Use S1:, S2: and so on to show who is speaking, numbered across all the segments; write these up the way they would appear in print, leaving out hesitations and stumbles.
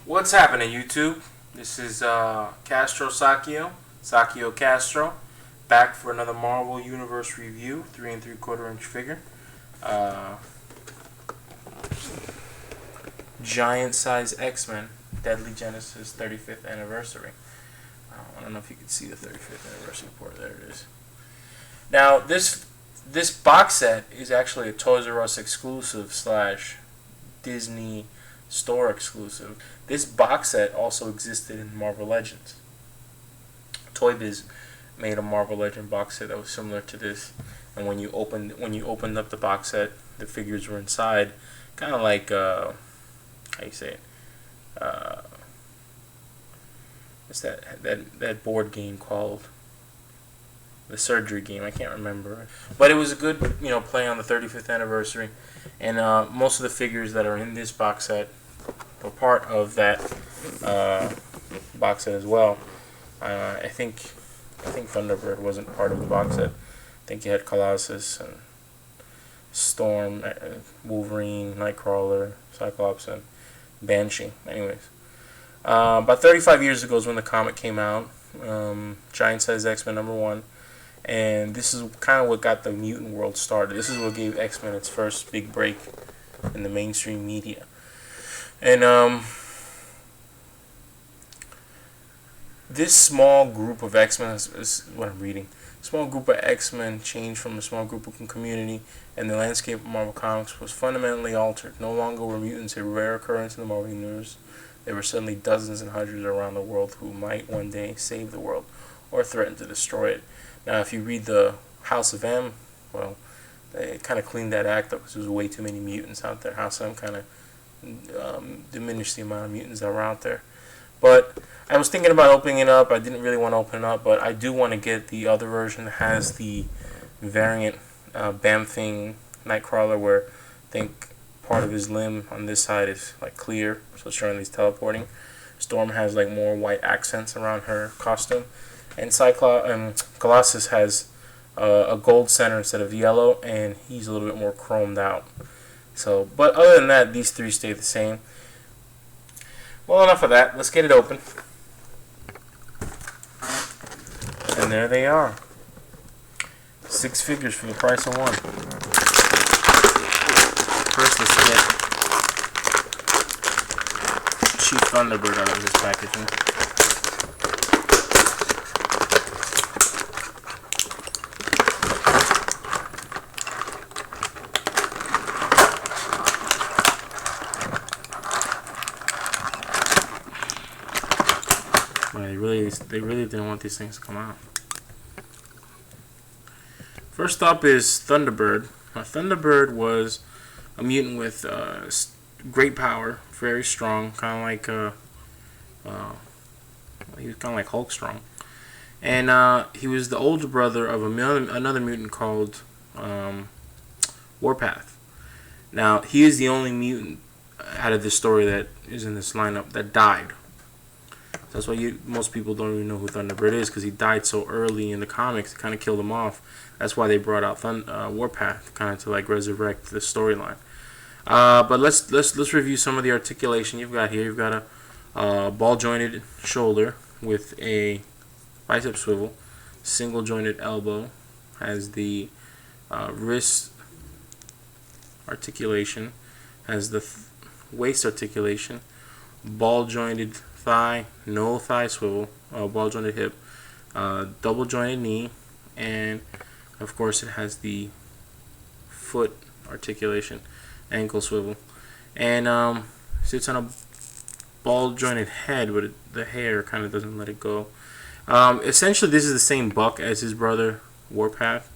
S1: What's happening, YouTube? This is Castro Sakio Castro, back for another Marvel Universe review, 3 3/4 inch figure. Giant size X-Men, Deadly Genesis 35th anniversary. I don't know if you can see the 35th anniversary report. There it is. Now, this box set is actually a Toys R Us exclusive / Disney Store exclusive. This box set also existed in Marvel Legends. Toy Biz made a Marvel Legend box set that was similar to this, and when you opened up the box set, the figures were inside, kind of like how you say it? What's that board game called? The surgery game. I can't remember, but it was a good play on the 35th anniversary, and most of the figures that are in this box set were part of that box set as well. I think Thunderbird wasn't part of the box set. I think you had Colossus and Storm, Wolverine, Nightcrawler, Cyclops, and Banshee. Anyways, about 35 years ago is when the comic came out. Giant size X-Men #1. And this is kind of what got the mutant world started. This is what gave X-Men its first big break in the mainstream media. And this small group of X-Men is what I'm reading. Small group of X-Men changed from a small group of community, and the landscape of Marvel Comics was fundamentally altered. No longer were mutants a rare occurrence in the Marvel Universe. There were suddenly dozens and hundreds around the world who might one day save the world or threaten to destroy it. Now, if you read the House of M, well, they kind of cleaned that act up because there was way too many mutants out there. House of M kind of diminished the amount of mutants that were out there. But I was thinking about opening it up. I didn't really want to open it up, but I do want to get the other version that has the variant Bam-Thing Nightcrawler, where I think part of his limb on this side is like clear, so it's showing he's teleporting. Storm has like more white accents around her costume. And Colossus has a gold center instead of yellow, and he's a little bit more chromed out. So, but other than that, these three stay the same. Well, enough of that. Let's get it open. And there they are. 6 figures for the price of 1. First, let's get Chief Thunderbird out of this packaging. They really didn't want these things to come out. First up is Thunderbird. Thunderbird was a mutant with great power, very strong, kind of like he was kind of like Hulk strong, and he was the older brother of another mutant called Warpath. Now, he is the only mutant out of this story that is in this lineup that died. That's why most people don't even know who Thunderbird is, because he died so early in the comics. It kind of killed him off. That's why they brought out Warpath, kind of to like resurrect the storyline. But let's review some of the articulation you've got here. You've got a ball jointed shoulder with a bicep swivel, single jointed elbow, has the wrist articulation, has the waist articulation, ball jointed thigh, no thigh swivel, ball jointed hip, double jointed knee, and of course it has the foot articulation, ankle swivel, and sits on a ball jointed head, but the hair kind of doesn't let it go. Essentially, this is the same buck as his brother Warpath,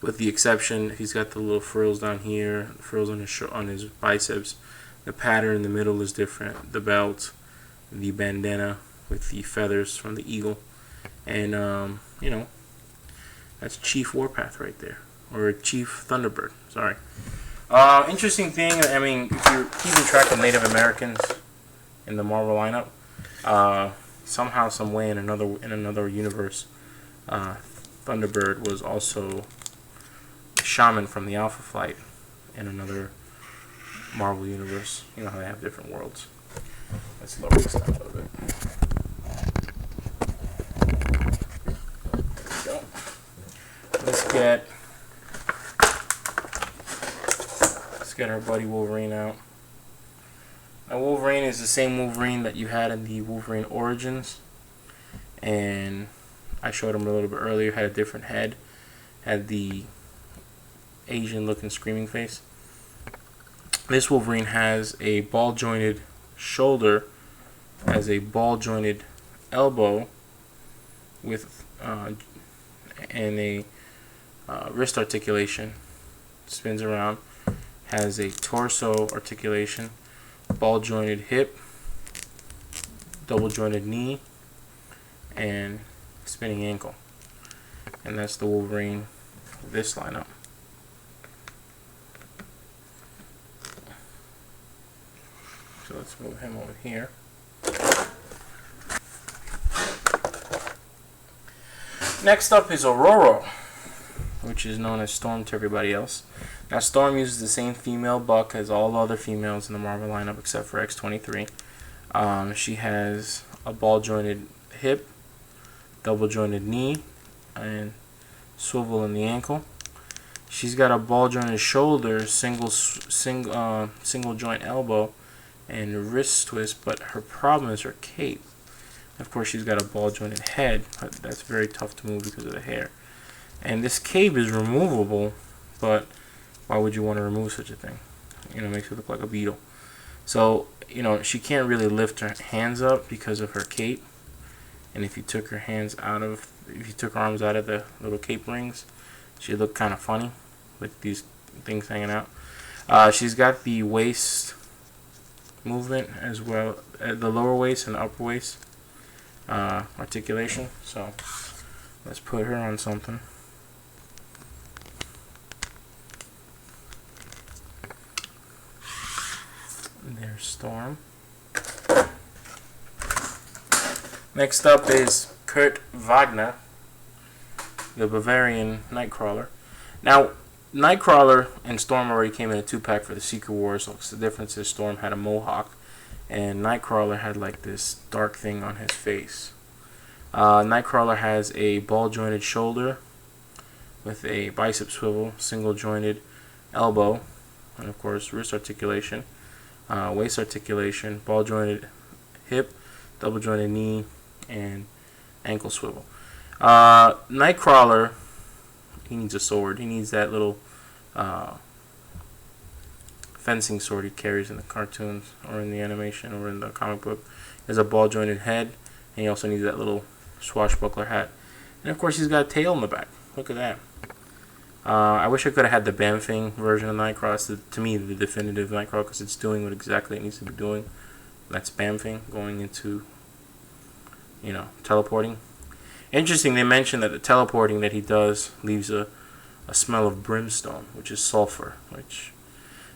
S1: with the exception he's got the little frills down here, frills on his biceps. The pattern in the middle is different. The belt, the bandana with the feathers from the eagle, and that's Chief Warpath right there, or Chief Thunderbird. Sorry. Interesting thing. I mean, if you're keeping track of Native Americans in the Marvel lineup, somehow, some way, in another universe, Thunderbird was also a shaman from the Alpha Flight in another Marvel universe. You know how they have different worlds. Let's lower this down a little bit. There we go. Let's get our buddy Wolverine out. Now Wolverine is the same Wolverine that you had in the Wolverine Origins, and I showed him a little bit earlier. Had a different head, had the Asian looking screaming face. This Wolverine has a ball jointed shoulder, has a ball jointed elbow with and a wrist articulation, spins around, has a torso articulation, ball jointed hip, double jointed knee, and spinning ankle. And that's the Wolverine of this lineup. So let's move him over here. Next up is Aurora, which is known as Storm to everybody else. Now Storm uses the same female buck as all the other females in the Marvel lineup except for X-23. She has a ball jointed hip, double jointed knee, and swivel in the ankle. She's got a ball jointed shoulder, single joint elbow, and wrist twist, but her problem is her cape. Of course, she's got a ball jointed head, but that's very tough to move because of the hair. And this cape is removable, but why would you want to remove such a thing? You know, it makes her look like a beetle. So, you know, she can't really lift her hands up because of her cape. And if you took her arms out of the little cape rings, she'd look kind of funny with these things hanging out. She's got the waist movement as well, the lower waist and the upper waist articulation. So let's put her on something. There's Storm. Next up is Kurt Wagner, the Bavarian Nightcrawler. Now, Nightcrawler and Storm already came in a 2-pack for the Secret Wars. So the difference is Storm had a mohawk, and Nightcrawler had like this dark thing on his face. Nightcrawler has a ball-jointed shoulder with a bicep swivel, single-jointed elbow, and of course wrist articulation, waist articulation, ball-jointed hip, double-jointed knee, and ankle swivel. Nightcrawler, he needs a sword. He needs that little fencing sword he carries in the cartoons or in the animation or in the comic book. He has a ball jointed head, and he also needs that little swashbuckler hat. And of course he's got a tail in the back. Look at that. I wish I could have had the Bamfing version of Nightcrawler. To me, the definitive Nightcrawler, because it's doing what exactly it needs to be doing. That's Bamfing going into, you know, teleporting. Interesting, they mentioned that the teleporting that he does leaves a smell of brimstone, which is sulfur. Which,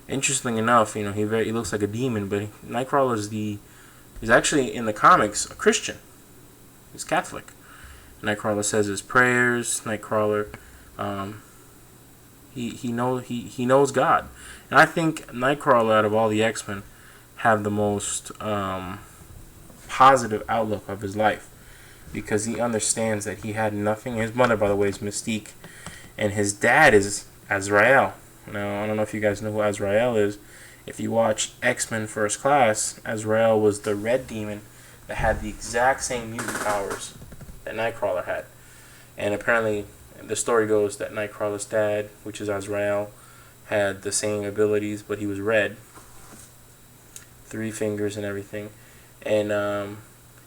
S1: interesting enough, you know, he looks like a demon, but Nightcrawler is actually in the comics a Christian. He's Catholic. Nightcrawler says his prayers. Nightcrawler, he knows God, and I think Nightcrawler out of all the X-Men have the most positive outlook of his life. Because he understands that he had nothing. His mother, by the way, is Mystique. And his dad is Azrael. Now, I don't know if you guys know who Azrael is. If you watch X-Men First Class, Azrael was the red demon that had the exact same mutant powers that Nightcrawler had. And apparently, the story goes that Nightcrawler's dad, which is Azrael, had the same abilities, but he was red. 3 fingers and everything. And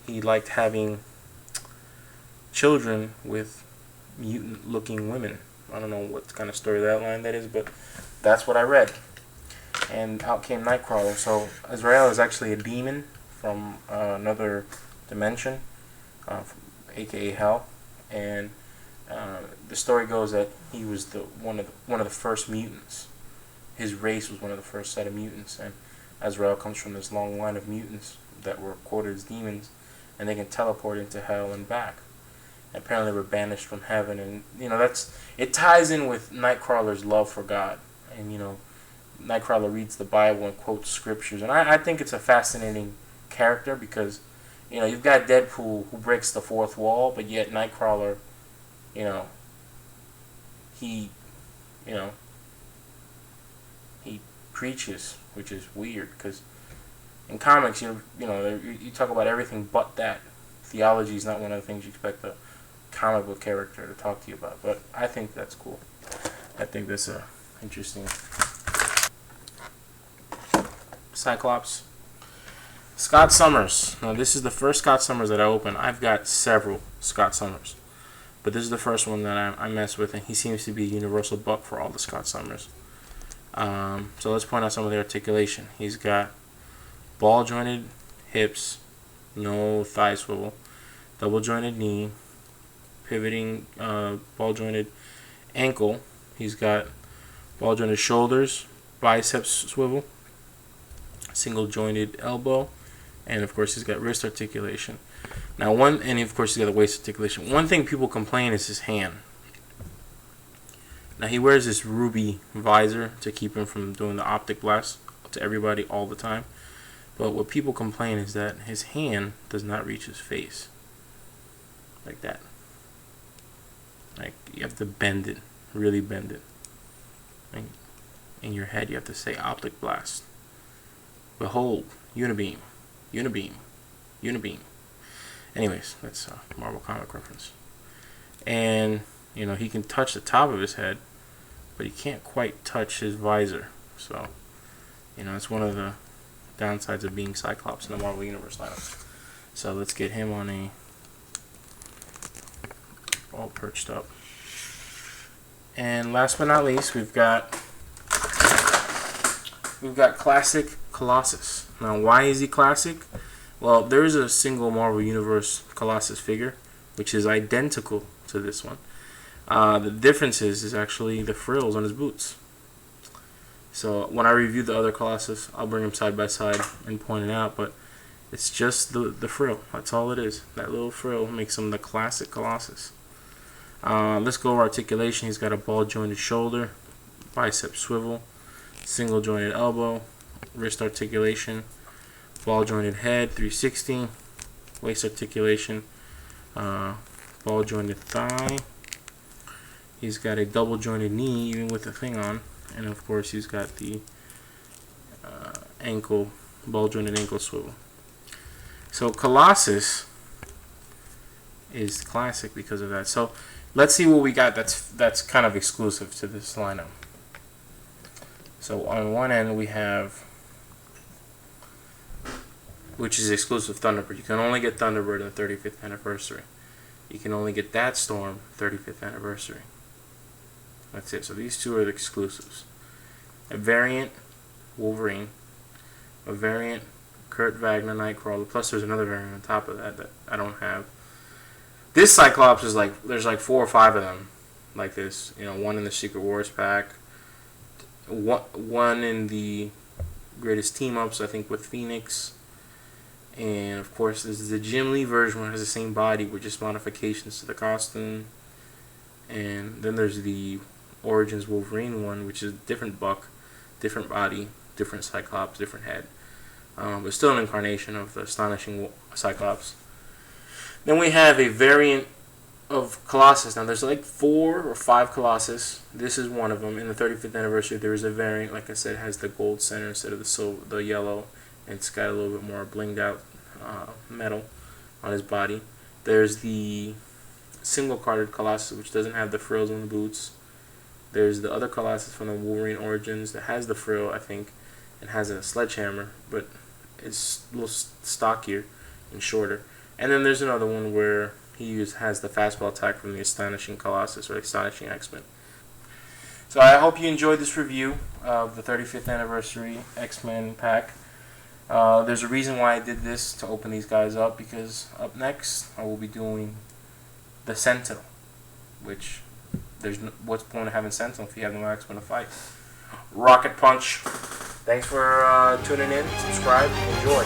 S1: he liked having children with mutant-looking women. I don't know what kind of story that line that is, but that's what I read. And out came Nightcrawler. So Azrael is actually a demon from another dimension, aka Hell. And the story goes that he was one of the first mutants. His race was one of the first set of mutants, and Azrael comes from this long line of mutants that were quoted as demons, and they can teleport into Hell and back. Apparently were banished from heaven, and you know it ties in with Nightcrawler's love for God. And you know, Nightcrawler reads the Bible and quotes scriptures, and I think it's a fascinating character, because you've got Deadpool who breaks the fourth wall, but yet Nightcrawler, he you know he preaches, which is weird, because in comics, you talk about everything but that. Theology is not one of the things you expect a comic book character to talk to you about, but I think that's cool. I think that's interesting. Cyclops. Scott Summers. Now, this is the first Scott Summers that I open. I've got several Scott Summers, but this is the first one that I mess with, and he seems to be a universal buck for all the Scott Summers. So let's point out some of the articulation. He's got ball jointed hips, no thigh swivel, double jointed knee, pivoting ball jointed ankle. He's got ball jointed shoulders, biceps swivel, single jointed elbow, and of course he's got wrist articulation. Now and of course he's got the waist articulation. One thing people complain is his hand. Now he wears this ruby visor to keep him from doing the optic blast to everybody all the time. But what people complain is that his hand does not reach his face. Like that. Like, you have to bend it. Really bend it. Like, in your head you have to say optic blast. Behold, unibeam. Unibeam. Unibeam. Anyways, that's a Marvel comic reference. And, he can touch the top of his head, but he can't quite touch his visor. So, it's one of the downsides of being Cyclops in the Marvel Universe lineup. So let's get him on all perched up. And last but not least, we've got classic Colossus. Now, why is he classic? Well, there is a single Marvel Universe Colossus figure, which is identical to this one. The difference is actually the frills on his boots. So when I review the other Colossus, I'll bring them side by side and point it out, but it's just the frill. That's all it is. That little frill makes him the classic Colossus. Let's go over articulation. He's got a ball jointed shoulder, bicep swivel, single jointed elbow, wrist articulation, ball jointed head, 360, waist articulation, ball jointed thigh. He's got a double jointed knee, even with the thing on. And of course he's got the ball jointed ankle swivel. So Colossus is classic because of that. So let's see what we got that's kind of exclusive to this lineup. So on one end we have, which is exclusive, Thunderbird. You can only get Thunderbird in the 35th anniversary. You can only get that Storm 35th anniversary. That's it. So these two are the exclusives. A variant Wolverine, a variant Kurt Wagner Nightcrawler, plus there's another variant on top of that I don't have. This Cyclops is there's 4 or 5 of them like this. One in the Secret Wars pack, one in the Greatest Team-Ups, I think, with Phoenix. And of course this is the Jim Lee version, which has the same body with just modifications to the costume. And then there's the Origins Wolverine one, which is a different buck, different body, different Cyclops, different head, but still an incarnation of the astonishing Cyclops. Then we have a variant of Colossus. Now there's 4 or 5 Colossus. This is one of them. In the 35th anniversary, there is a variant, like I said, has the gold center instead of the yellow, and it's got a little bit more blinged out metal on his body. There's the single carded Colossus, which doesn't have the frills on the boots. There's the other Colossus from the Wolverine Origins that has the frill, I think, and has a sledgehammer, but it's a little stockier and shorter. And then there's another one where he has the fastball attack from the Astonishing Colossus, or Astonishing X-Men. So I hope you enjoyed this review of the 35th anniversary X-Men pack. There's a reason why I did this, to open these guys up, because up next I will be doing the Sentinel, which what's the point of having Sentinel if you have no X-Men to fight? Rocket Punch. Thanks for tuning in. Subscribe. Enjoy.